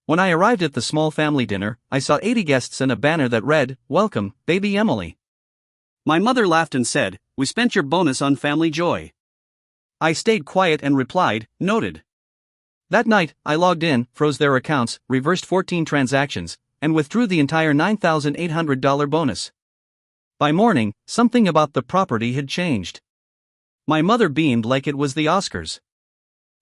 When I arrived at the small family dinner, I saw 80 guests and a banner that read, "Welcome, baby Emily." My mother laughed and said, "We spent your bonus on family joy." I stayed quiet and replied, "Noted." That night, I logged in, froze their accounts, reversed 14 transactions, and withdrew the entire $9,800 bonus. By morning, something about the property had changed. My mother beamed like it was the Oscars.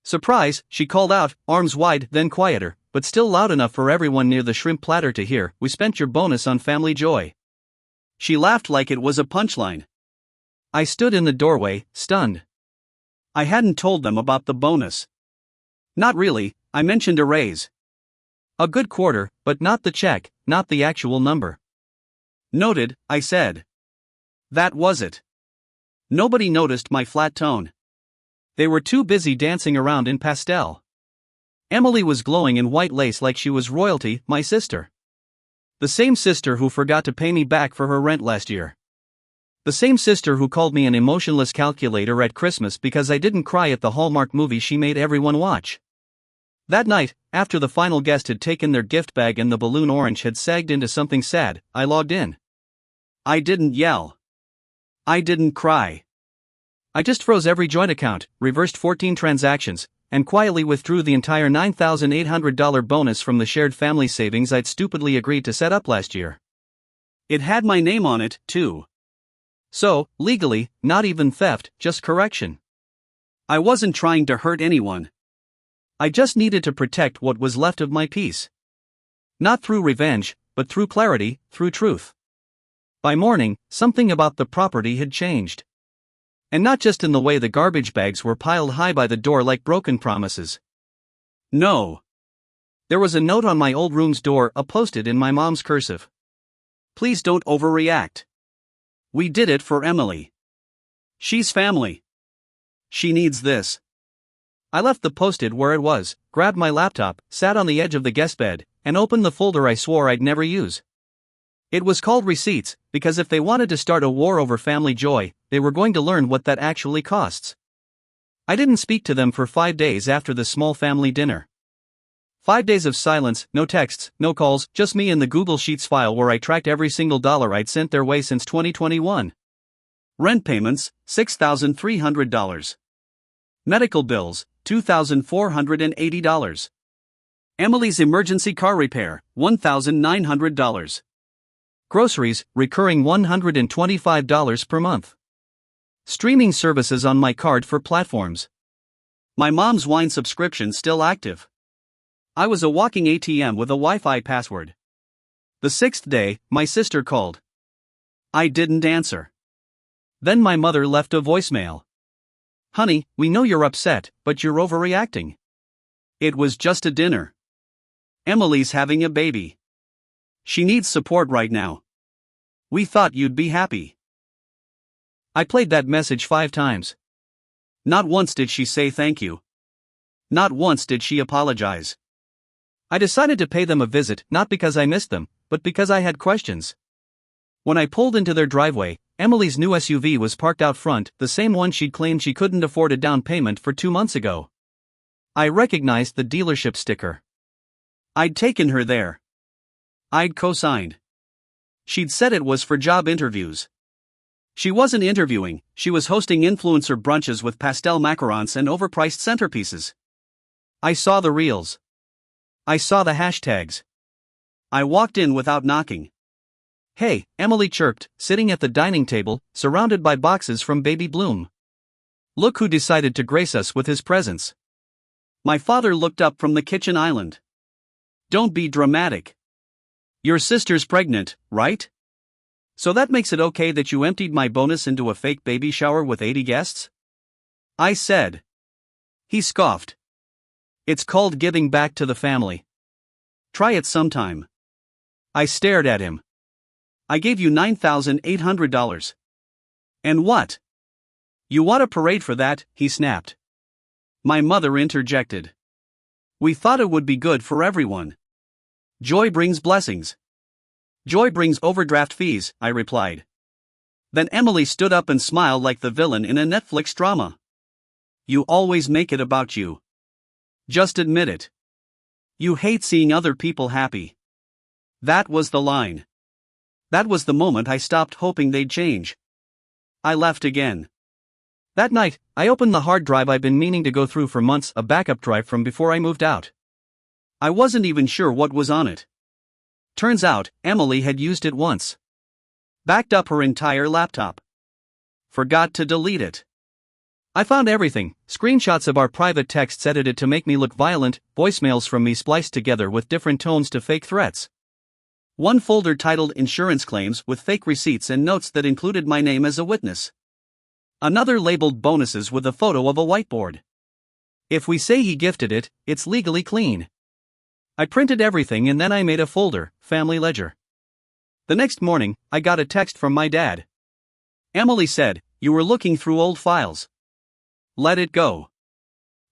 "Surprise," she called out, arms wide, then quieter, but still loud enough for everyone near the shrimp platter to hear, "We spent your bonus on family joy." She laughed like it was a punchline. I stood in the doorway, stunned. I hadn't told them about the bonus. Not really, I mentioned a raise. A good quarter, but not the check, not the actual number. Noted, I said. That was it. Nobody noticed my flat tone. They were too busy dancing around in pastel. Emily was glowing in white lace like she was royalty, my sister. The same sister who forgot to pay me back for her rent last year. The same sister who called me an emotionless calculator at Christmas because I didn't cry at the Hallmark movie she made everyone watch. That night, after the final guest had taken their gift bag and the balloon orange had sagged into something sad, I logged in. I didn't yell. I didn't cry. I just froze every joint account, reversed 14 transactions, and quietly withdrew the entire $9,800 bonus from the shared family savings I'd stupidly agreed to set up last year. It had my name on it, too. So, legally, not even theft, just correction. I wasn't trying to hurt anyone. I just needed to protect what was left of my peace. Not through revenge, but through clarity, through truth. By morning, something about the property had changed. And not just in the way the garbage bags were piled high by the door like broken promises. No. There was a note on my old room's door, posted in my mom's cursive. Please don't overreact. We did it for Emily. She's family. She needs this. I left the post-it where it was, grabbed my laptop, sat on the edge of the guest bed, and opened the folder I swore I'd never use. It was called Receipts, because if they wanted to start a war over family joy, they were going to learn what that actually costs. I didn't speak to them for 5 days after the small family dinner. 5 days of silence, no texts, no calls, just me and the Google Sheets file where I tracked every single dollar I'd sent their way since 2021. Rent payments, $6,300. Medical bills, $2,480. Emily's emergency car repair, $1,900. Groceries, recurring $125 per month. Streaming services on my card for platforms. My mom's wine subscription still active. I was a walking ATM with a Wi-Fi password. The 6th day, my sister called. I didn't answer. Then my mother left a voicemail. "Honey, we know you're upset, but you're overreacting. It was just a dinner. Emily's having a baby. She needs support right now. We thought you'd be happy." I played that message 5 times. Not once did she say thank you. Not once did she apologize. I decided to pay them a visit, not because I missed them, but because I had questions. When I pulled into their driveway, Emily's new SUV was parked out front, the same one she'd claimed she couldn't afford a down payment for 2 months ago. I recognized the dealership sticker. I'd taken her there. I'd co-signed. She'd said it was for job interviews. She wasn't interviewing, she was hosting influencer brunches with pastel macarons and overpriced centerpieces. I saw the reels. I saw the hashtags. I walked in without knocking. "Hey," Emily chirped, sitting at the dining table, surrounded by boxes from Baby Bloom. "Look who decided to grace us with his presence." My father looked up from the kitchen island. "Don't be dramatic. Your sister's pregnant, right? So that makes it okay that you emptied my bonus into a fake baby shower with 80 guests?" I said. He scoffed. "It's called giving back to the family. Try it sometime." I stared at him. "I gave you $9,800. And what? You want a parade for that?" he snapped. My mother interjected. "We thought it would be good for everyone. Joy brings blessings." "Joy brings overdraft fees," I replied. Then Emily stood up and smiled like the villain in a Netflix drama. "You always make it about you. Just admit it. You hate seeing other people happy. That was the line. That was the moment I stopped hoping they'd change. I left again. That night, I opened the hard drive I've been meaning to go through for months, a backup drive from before I moved out. I wasn't even sure what was on it. Turns out, Emily had used it once. Backed up her entire laptop. Forgot to delete it. I found everything: screenshots of our private texts edited to make me look violent, voicemails from me spliced together with different tones to fake threats. One folder titled Insurance Claims with fake receipts and notes that included my name as a witness. Another labeled Bonuses with a photo of a whiteboard. If we say he gifted it, it's legally clean. I printed everything and then I made a folder, Family Ledger. The next morning, I got a text from my dad. Emily said, "You were looking through old files. Let it go.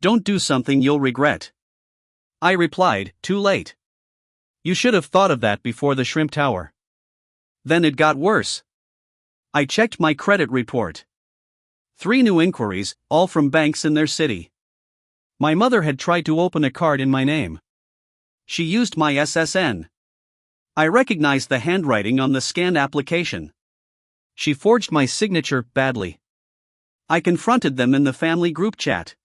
Don't do something you'll regret." I replied, "Too late. You should have thought of that before the Shrimp Tower." Then it got worse. I checked my credit report. 3 new inquiries, all from banks in their city. My mother had tried to open a card in my name. She used my SSN. I recognized the handwriting on the scanned application. She forged my signature badly. I confronted them in the family group chat.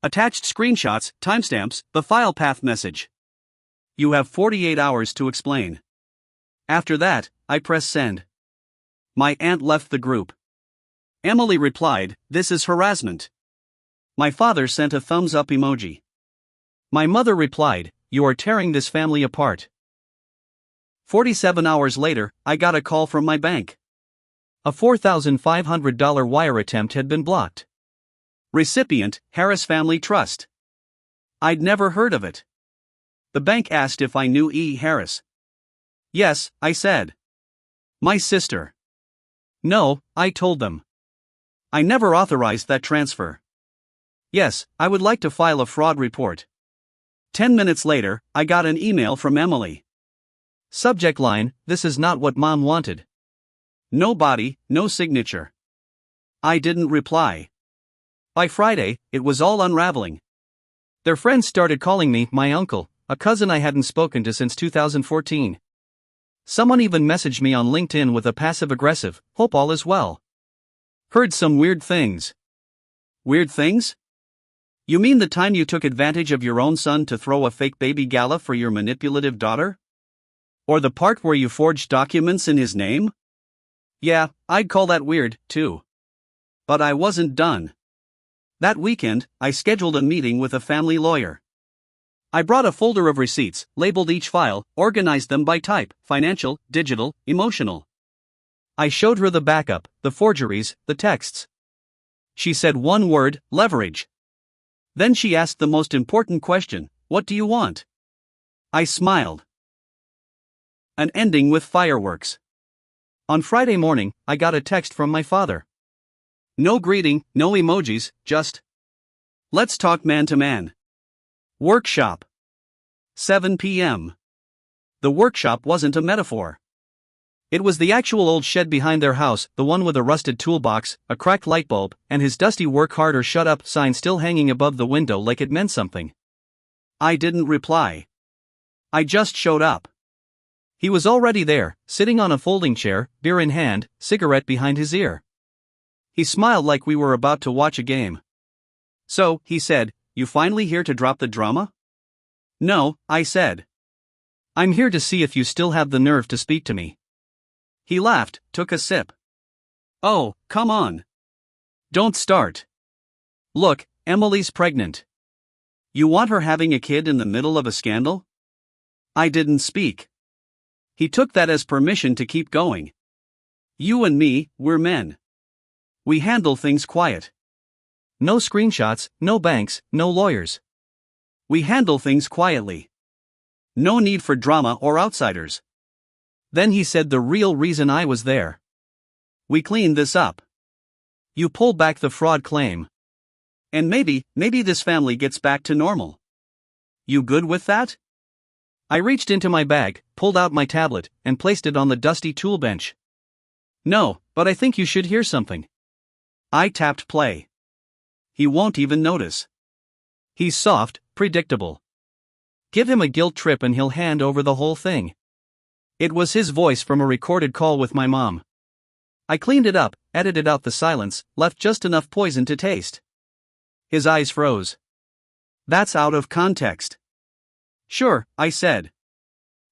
Attached screenshots, timestamps, the file path message. "You have 48 hours to explain." After that, I pressed send. My aunt left the group. Emily replied, "This is harassment." My father sent a thumbs up emoji. My mother replied, "You are tearing this family apart." 47 hours later, I got a call from my bank. A $4,500 wire attempt had been blocked. Recipient, Harris Family Trust. I'd never heard of it. The bank asked if I knew E. Harris. "Yes," I said. "My sister." "No," I told them. "I never authorized that transfer." "Yes, I would like to file a fraud report." 10 minutes later, I got an email from Emily. Subject line: "This is not what Mom wanted." No body, no signature. I didn't reply. By Friday, it was all unraveling. Their friends started calling me my uncle, a cousin I hadn't spoken to since 2014. Someone even messaged me on LinkedIn with a passive-aggressive, "Hope all is well." Heard some weird things. Weird things? You mean the time you took advantage of your own son to throw a fake baby gala for your manipulative daughter? Or the part where you forged documents in his name? Yeah, I'd call that weird, too. But I wasn't done. That weekend, I scheduled a meeting with a family lawyer. I brought a folder of receipts, labeled each file, organized them by type: financial, digital, emotional. I showed her the backup, the forgeries, the texts. She said one word: leverage. Then she asked the most important question: "What do you want?" I smiled. An ending with fireworks. On Friday morning, I got a text from my father. No greeting, no emojis, just, "Let's talk man to man. Workshop. 7 p.m. The workshop wasn't a metaphor. It was the actual old shed behind their house, the one with a rusted toolbox, a cracked light bulb, and his dusty "Work hard or shut up" sign still hanging above the window like it meant something. I didn't reply. I just showed up. He was already there, sitting on a folding chair, beer in hand, cigarette behind his ear. He smiled like we were about to watch a game. "So," he said, "you finally here to drop the drama?" "No," I said. "I'm here to see if you still have the nerve to speak to me." He laughed, took a sip. "Oh, come on. Don't start. Look, Emily's pregnant. You want her having a kid in the middle of a scandal?" I didn't speak. He took that as permission to keep going. "You and me, we're men. We handle things quiet. No screenshots, no banks, no lawyers. We handle things quietly. No need for drama or outsiders." Then he said the real reason I was there. "We cleaned this up. You pull back the fraud claim. And maybe this family gets back to normal. You good with that?" I reached into my bag, pulled out my tablet, and placed it on the dusty tool bench. "No, but I think you should hear something." I tapped play. He won't even notice. He's soft, predictable. Give him a guilt trip and he'll hand over the whole thing. It was his voice from a recorded call with my mom. I cleaned it up, edited out the silence, left just enough poison to taste. His eyes froze. That's out of context. Sure, I said.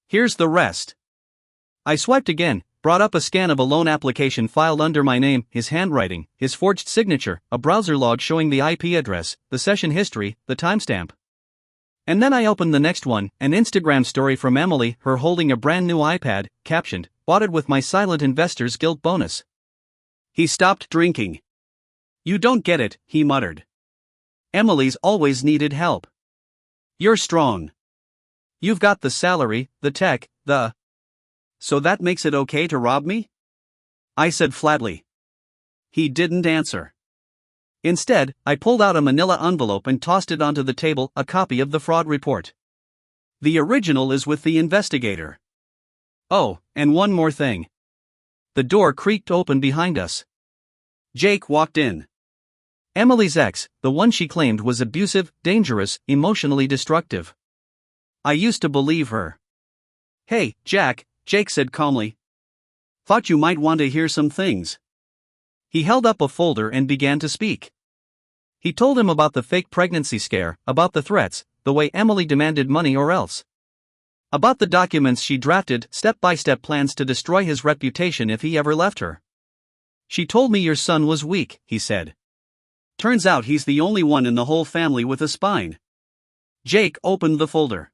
Here's the rest. I swiped again, brought up a scan of a loan application filed under my name, his handwriting, his forged signature, a browser log showing the IP address, the session history, the timestamp. And then I opened the next one, an Instagram story from Emily, her holding a brand new iPad, captioned, "Bought it with my silent investor's guilt bonus." He stopped drinking. "You don't get it," he muttered. "Emily's always needed help. You're strong. You've got the salary, the tech, the... So that makes it okay to rob me?" I said flatly. He didn't answer. Instead, I pulled out a manila envelope and tossed it onto the table, a copy of the fraud report. The original is with the investigator. Oh, and one more thing. The door creaked open behind us. Jake walked in. Emily's ex, the one she claimed was abusive, dangerous, emotionally destructive. I used to believe her. "Hey, Jack," Jake said calmly. "Thought you might want to hear some things." He held up a folder and began to speak. He told him about the fake pregnancy scare, about the threats, the way Emily demanded money or else. About the documents she drafted, step-by-step plans to destroy his reputation if he ever left her. "She told me your son was weak," he said. "Turns out he's the only one in the whole family with a spine." Jake opened the folder.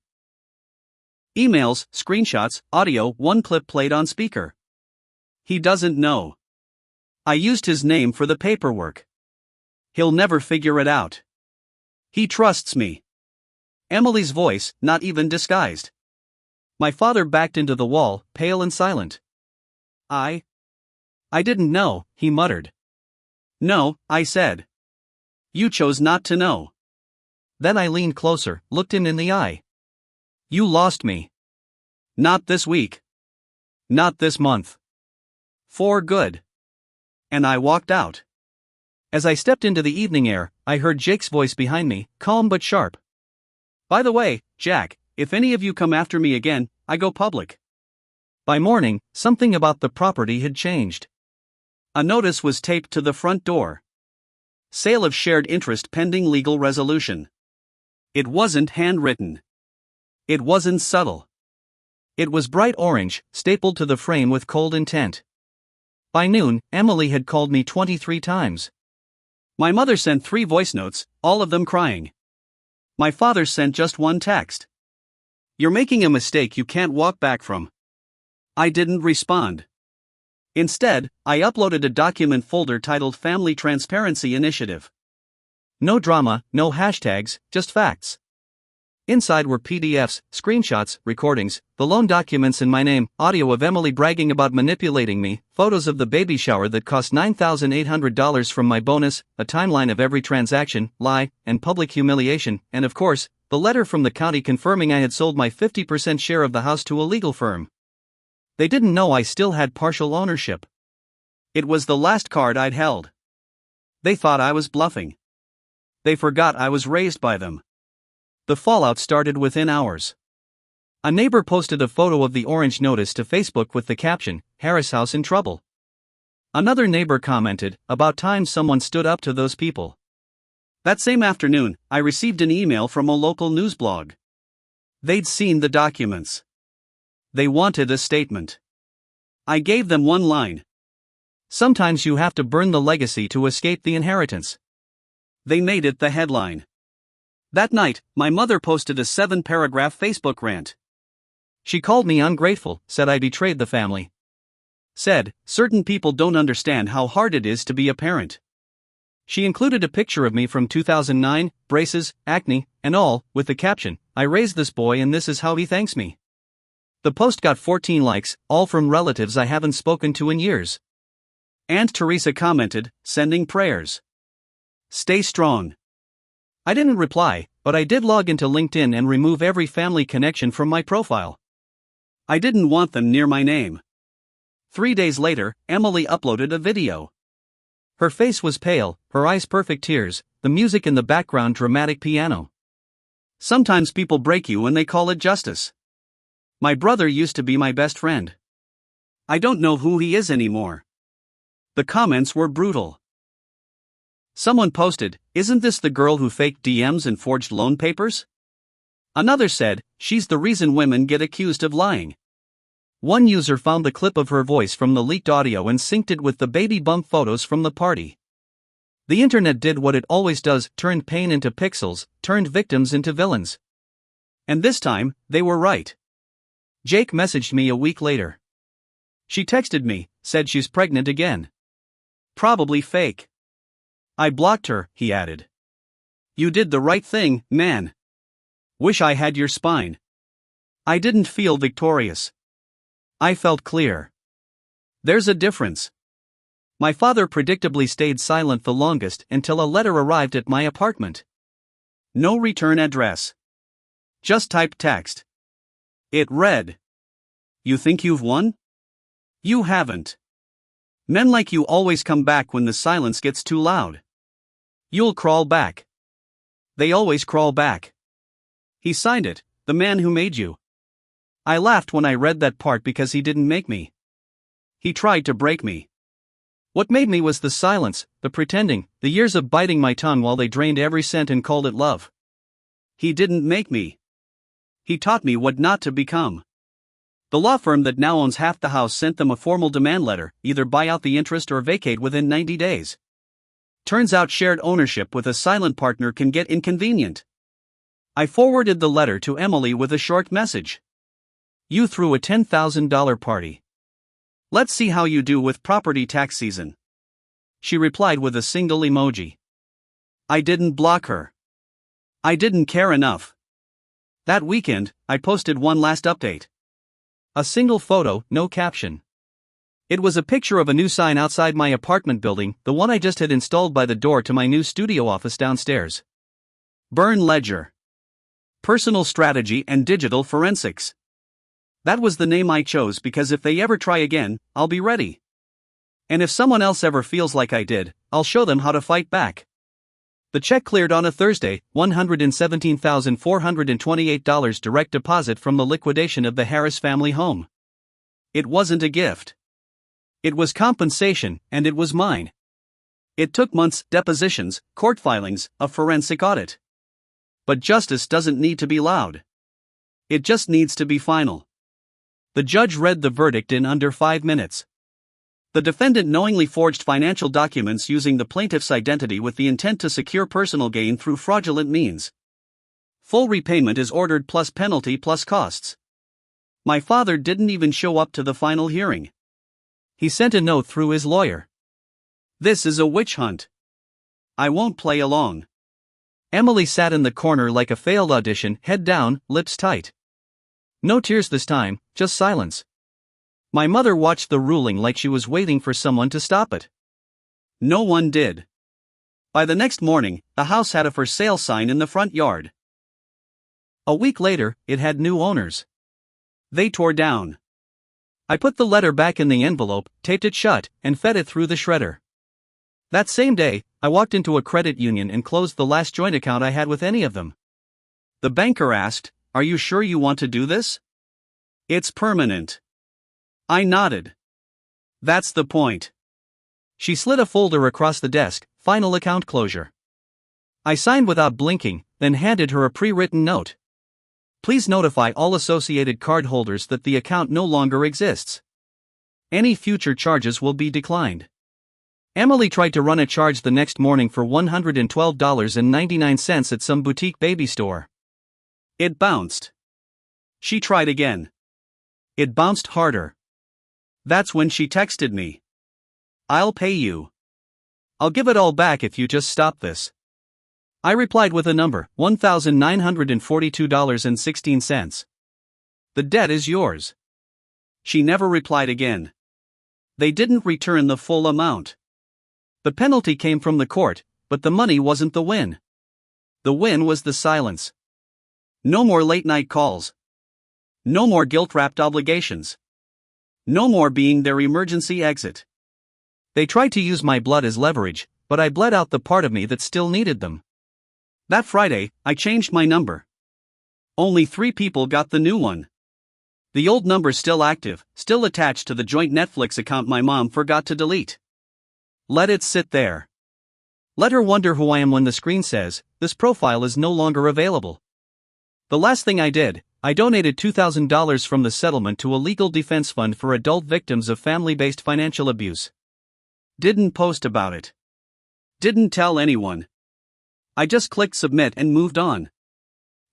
Emails, screenshots, audio, one clip played on speaker. "He doesn't know. I used his name for the paperwork. He'll never figure it out. He trusts me." Emily's voice, not even disguised. My father backed into the wall, pale and silent. I didn't know," he muttered. "No," I said. "You chose not to know." Then I leaned closer, looked him in the eye. "You lost me. Not this week. Not this month. For good." And I walked out. As I stepped into the evening air, I heard Jake's voice behind me, calm but sharp. "By the way, Jack, if any of you come after me again, I go public." By morning, something about the property had changed. A notice was taped to the front door. "Sale of shared interest pending legal resolution." It wasn't handwritten. It wasn't subtle. It was bright orange, stapled to the frame with cold intent. By noon, Emily had called me 23 times. My mother sent 3 voice notes, all of them crying. My father sent just one text. "You're making a mistake you can't walk back from." I didn't respond. Instead, I uploaded a document folder titled Family Transparency Initiative. No drama, no hashtags, just facts. Inside were PDFs, screenshots, recordings, the loan documents in my name, audio of Emily bragging about manipulating me, photos of the baby shower that cost $9,800 from my bonus, a timeline of every transaction, lie, and public humiliation, and of course, the letter from the county confirming I had sold my 50% share of the house to a legal firm. They didn't know I still had partial ownership. It was the last card I'd held. They thought I was bluffing. They forgot I was raised by them. The fallout started within hours. A neighbor posted a photo of the orange notice to Facebook with the caption, "Harris House in trouble." Another neighbor commented, "About time someone stood up to those people." That same afternoon, I received an email from a local news blog. They'd seen the documents. They wanted a statement. I gave them one line. "Sometimes you have to burn the legacy to escape the inheritance." They made it the headline. That night, my mother posted a 7-paragraph Facebook rant. She called me ungrateful, said I betrayed the family. Said, certain people don't understand how hard it is to be a parent. She included a picture of me from 2009, braces, acne, and all, with the caption, "I raised this boy and this is how he thanks me." The post got 14 likes, all from relatives I haven't spoken to in years. Aunt Teresa commented, sending prayers. Stay strong. I didn't reply, but I did log into LinkedIn and remove every family connection from my profile. I didn't want them near my name. 3 days later, Emily uploaded a video. Her face was pale, her eyes perfect tears, the music in the background dramatic piano. Sometimes people break you and they call it justice. My brother used to be my best friend. I don't know who he is anymore. The comments were brutal. Someone posted, "Isn't this the girl who faked DMs and forged loan papers?" Another said, "She's the reason women get accused of lying." One user found the clip of her voice from the leaked audio and synced it with the baby bump photos from the party. The internet did what it always does, turned pain into pixels, turned victims into villains. And this time, they were right. Jake messaged me a week later. She texted me, said she's pregnant again. Probably fake. I blocked her, he added. You did the right thing, man. Wish I had your spine. I didn't feel victorious. I felt clear. There's a difference. My father predictably stayed silent the longest until a letter arrived at my apartment. No return address. Just typed text. It read, "You think you've won? You haven't. Men like you always come back when the silence gets too loud. You'll crawl back. They always crawl back." He signed it, "The man who made you." I laughed when I read that part because he didn't make me. He tried to break me. What made me was the silence, the pretending, the years of biting my tongue while they drained every cent and called it love. He didn't make me. He taught me what not to become. The law firm that now owns half the house sent them a formal demand letter, either buy out the interest or vacate within 90 days. Turns out shared ownership with a silent partner can get inconvenient. I forwarded the letter to Emily with a short message. You threw a $10,000 party. Let's see how you do with property tax season. She replied with a single emoji. I didn't block her. I didn't care enough. That weekend, I posted one last update. A single photo, no caption. It was a picture of a new sign outside my apartment building, the one I just had installed by the door to my new studio office downstairs. Burn Ledger. Personal Strategy and Digital Forensics. That was the name I chose because if they ever try again, I'll be ready. And if someone else ever feels like I did, I'll show them how to fight back. The check cleared on a Thursday, $117,428 direct deposit from the liquidation of the Harris family home. It wasn't a gift. It was compensation, and it was mine. It took months, depositions, court filings, a forensic audit. But justice doesn't need to be loud. It just needs to be final. The judge read the verdict in under 5 minutes. The defendant knowingly forged financial documents using the plaintiff's identity with the intent to secure personal gain through fraudulent means. Full repayment is ordered plus penalty plus costs. My father didn't even show up to the final hearing. He sent a note through his lawyer. This is a witch hunt. I won't play along. Emily sat in the corner like a failed audition, head down, lips tight. No tears this time, just silence. My mother watched the ruling like she was waiting for someone to stop it. No one did. By the next morning, the house had a for sale sign in the front yard. A week later, it had new owners. They tore down. I put the letter back in the envelope, taped it shut, and fed it through the shredder. That same day, I walked into a credit union and closed the last joint account I had with any of them. The banker asked, "Are you sure you want to do this? It's permanent." I nodded. That's the point. She slid a folder across the desk, final account closure. I signed without blinking, then handed her a pre-written note. Please notify all associated card holders that the account no longer exists. Any future charges will be declined. Emily tried to run a charge the next morning for $112.99 at some boutique baby store. It bounced. She tried again. It bounced harder. That's when she texted me. I'll pay you. I'll give it all back if you just stop this. I replied with a number, $1,942.16. The debt is yours. She never replied again. They didn't return the full amount. The penalty came from the court, but the money wasn't the win. The win was the silence. No more late-night calls. No more guilt-wrapped obligations. No more being their emergency exit. They tried to use my blood as leverage, but I bled out the part of me that still needed them. That Friday, I changed my number. Only 3 people got the new one. The old number's still active, still attached to the joint Netflix account my mom forgot to delete. Let it sit there. Let her wonder who I am when the screen says, "This profile is no longer available." The last thing I did, I donated $2,000 from the settlement to a legal defense fund for adult victims of family-based financial abuse. Didn't post about it. Didn't tell anyone. I just clicked submit and moved on.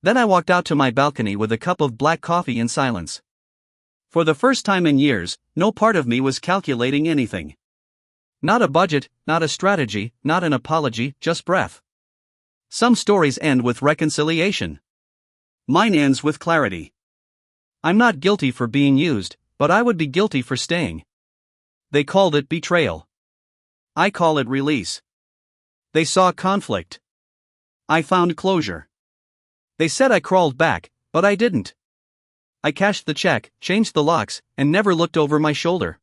Then I walked out to my balcony with a cup of black coffee in silence. For the first time in years, no part of me was calculating anything. Not a budget, not a strategy, not an apology, just breath. Some stories end with reconciliation. Mine ends with clarity. I'm not guilty for being used, but I would be guilty for staying. They called it betrayal. I call it release. They saw conflict. I found closure. They said I crawled back, but I didn't. I cashed the check, changed the locks, and never looked over my shoulder.